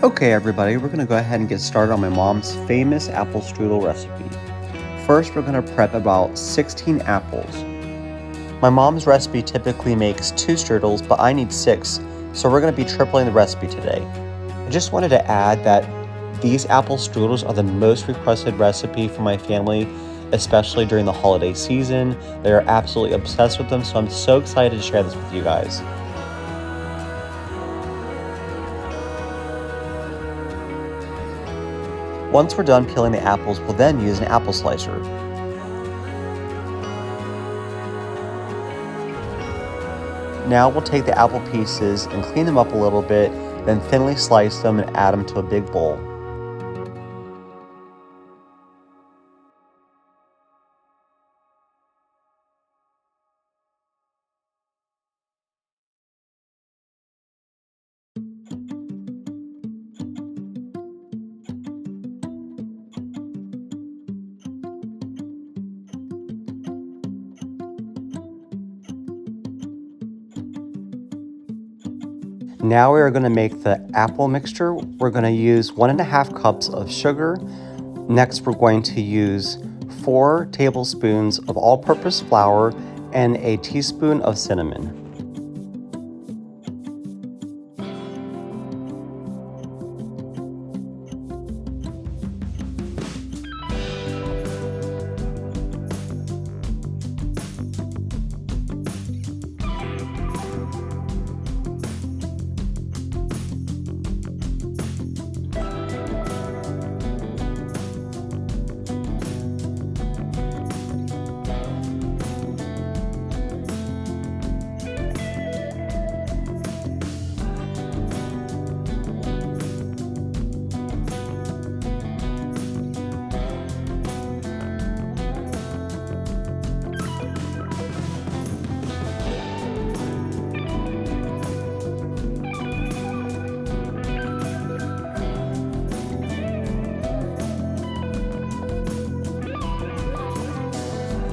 Okay everybody, we're going to go ahead and get started on my mom's famous apple strudel recipe. First, we're going to prep about 16 apples. My mom's recipe typically makes 2 strudels, but I need 6, so we're going to be tripling the recipe today. I just wanted to add that these apple strudels are the most requested recipe from my family, especially during the holiday season. They are absolutely obsessed with them, so I'm so excited to share this with you guys. Once we're done peeling the apples, we'll then use an apple slicer. Now we'll take the apple pieces and clean them up a little bit, then thinly slice them and add them to a big bowl. Now we are going to make the apple mixture. We're going to use 1.5 cups of sugar. Next, we're going to use 4 tablespoons of all-purpose flour and a teaspoon of cinnamon.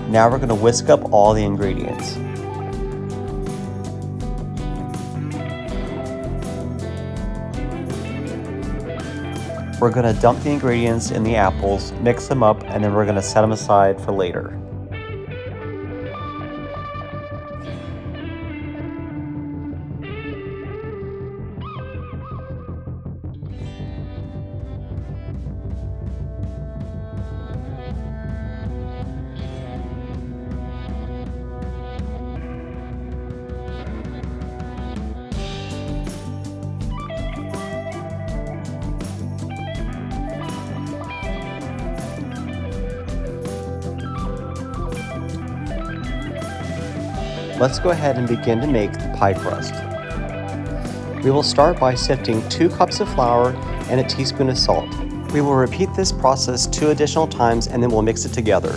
Now we're going to whisk up all the ingredients. We're going to dump the ingredients in the apples, mix them up, and then we're going to set them aside for later. Let's go ahead and begin to make the pie crust. We will start by sifting 2 cups of flour and a teaspoon of salt. We will repeat this process 2 additional times and then we'll mix it together.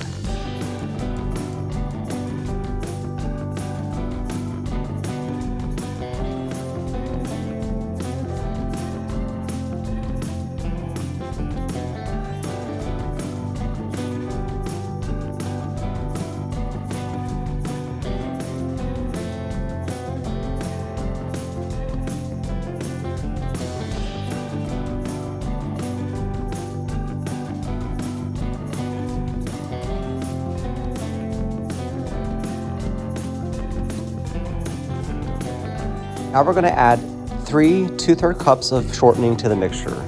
Now we're going to add 3 2/3 cups of shortening to the mixture.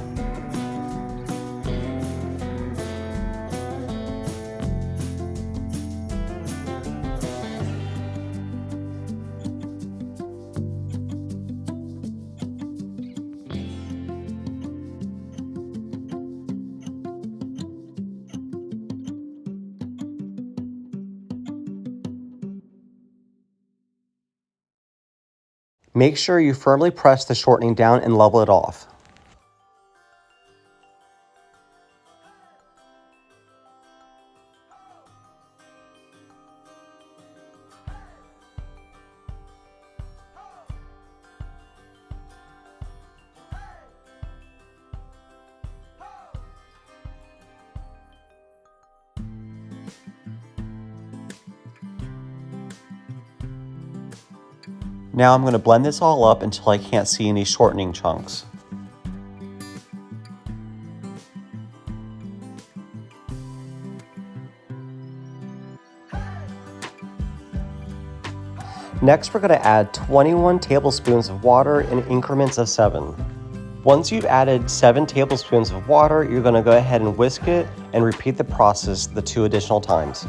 Make sure you firmly press the shortening down and level it off. Now I'm going to blend this all up until I can't see any shortening chunks. Next, we're going to add 21 tablespoons of water in increments of 7. Once you've added 7 tablespoons of water, you're going to go ahead and whisk it and repeat the process the 2 additional times.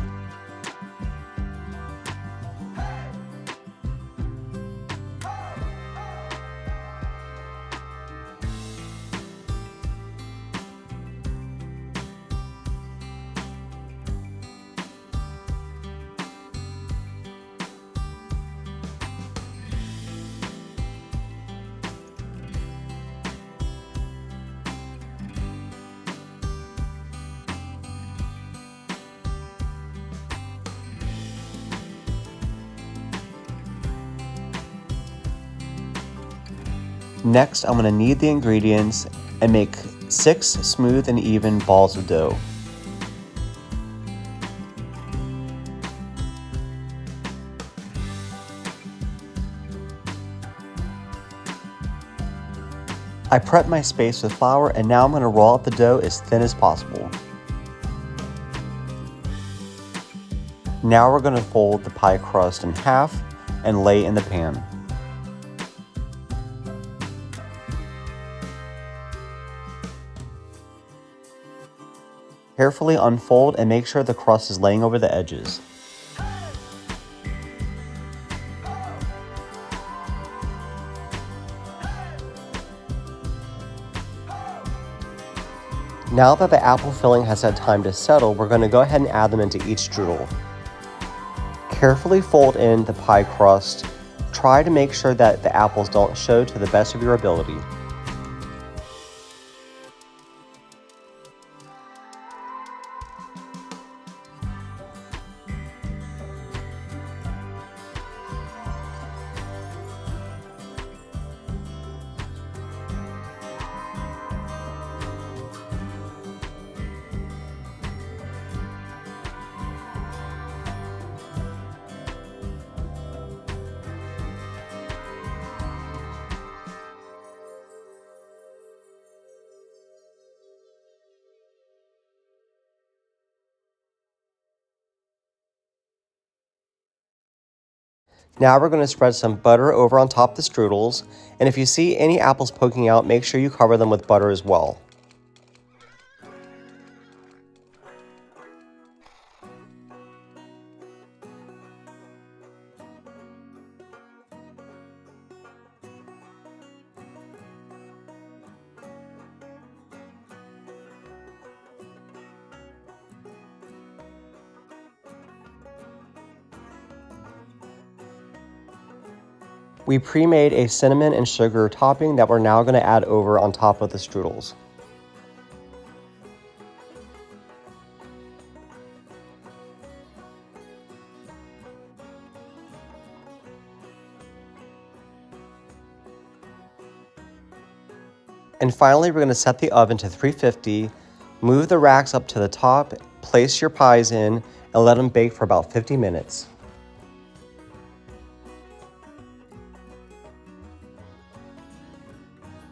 Next, I'm going to knead the ingredients and make 6 smooth and even balls of dough. I prepped my space with flour, and now I'm going to roll out the dough as thin as possible. Now we're going to fold the pie crust in half and lay it in the pan. Carefully unfold and make sure the crust is laying over the edges. Now that the apple filling has had time to settle, we're going to go ahead and add them into each strudel. Carefully fold in the pie crust. Try to make sure that the apples don't show to the best of your ability. Now we're going to spread some butter over on top of the strudels, and if you see any apples poking out, make sure you cover them with butter as well. We pre-made a cinnamon and sugar topping that we're now going to add over on top of the strudels. And finally, we're going to set the oven to 350, move the racks up to the top, place your pies in, and let them bake for about 50 minutes.